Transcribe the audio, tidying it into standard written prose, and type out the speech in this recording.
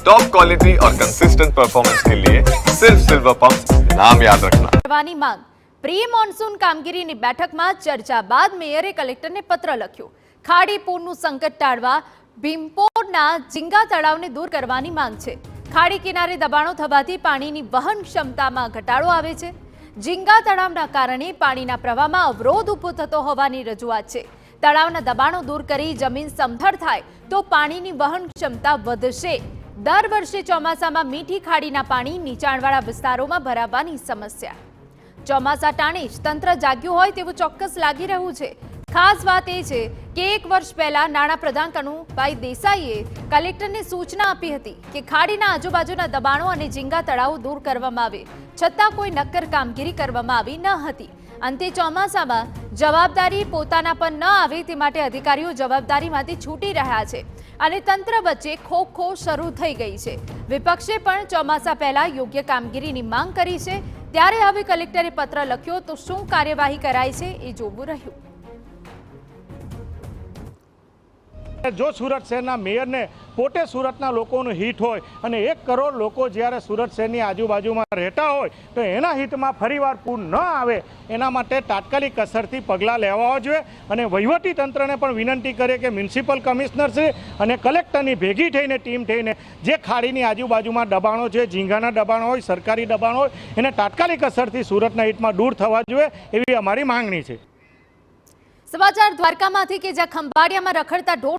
Top quality और consistent performance के लिए सिर्फ सिल्वर पंप नाम याद रखना। કરવાની માંગ પ્રી મોન્સૂન કામગીરીની બેઠકમાં ચર્ચા બાદ મેયરે કલેક્ટરને પત્ર લખ્યો। ખાડી પૂરનું સંકટ ટાળવા ભીમપોરના ઝીંગા તળાવને દૂર કરવાની માંગ છે। ખાડી કિનારે દબાણો થવાથી પાણીની વહન ક્ષમતામાં ઘટાડો આવે છે। ઝીંગા તળાવના કારણે પાણીના પ્રવાહમાં અવરોધ ઊભો થતો હોવાની રજૂઆત છે। તળાવના દબાણો દૂર કરી જમીન સમથળ થાય તો પાણીની વહન ક્ષમતા વધશે। દર વર્ષે ચોમાસામાં મીઠી ખાડીના પાણી નીચાણવાળા વિસ્તારોમાં ભરાવાની સમસ્યા। ચોમાસા ટાણે જ તંત્ર જાગ્યું હોય તેવું ચોક્કસ લાગી રહ્યું છે। ખાસ વાત એ છે કે એક વર્ષ પહેલા નાણાપ્રધાન કનુભાઈ દેસાઈએ કલેક્ટરને સૂચના આપી હતી કે ખાડીના આજુબાજુના દબાણો અને ઝીંગા તળાવો દૂર કરવામાં આવે, છતાં કોઈ નક્કર કામગીરી કરવામાં આવી ન હતી। અંતે ચોમાસામાં જવાબદારી પોતાના પર ન આવે તે માટે અધિકારીઓ જવાબદારીમાંથી છૂટી રહ્યા છે અને તંત્ર વચ્ચે ખોખો શરૂ થઈ ગઈ છે। વિપક્ષે પણ ચોમાસા પહેલા યોગ્ય કામગીરીની માંગ કરી છે, ત્યારે હવે કલેક્ટરે પત્ર લખ્યો તો શું કાર્યવાહી કરાય છે એ જોવું રહ્યું। જો સુરત શહેરના મેયરને પોતે સુરતના લોકોનું હિત હોય અને 1 કરોડ લોકો જ્યારે સુરત શહેરની આજુબાજુમાં રહેતા હોય તો એના હિતમાં ફરીવાર પૂર ન આવે એના માટે તાત્કાલિક અસરથી પગલાં લેવા જોઈએ અને વહીવટી તંત્રને પણ વિનંતી કરે કે મ્યુનિસિપલ કમિશનરશ્રી અને કલેક્ટરની ભેગી થઈને ટીમ થઈને જે ખાડીની આજુબાજુમાં દબાણો છે, ઝીંગાના દબાણો હોય, સરકારી દબાણો હોય, એને તાત્કાલિક અસરથી સુરતના હિતમાં દૂર થવા જોઈએ એવી અમારી માંગણી છે। સમાચાર દ્વારકામાંથી કે જ્યાં ખંભાળિયામાં રખડતા ઢોર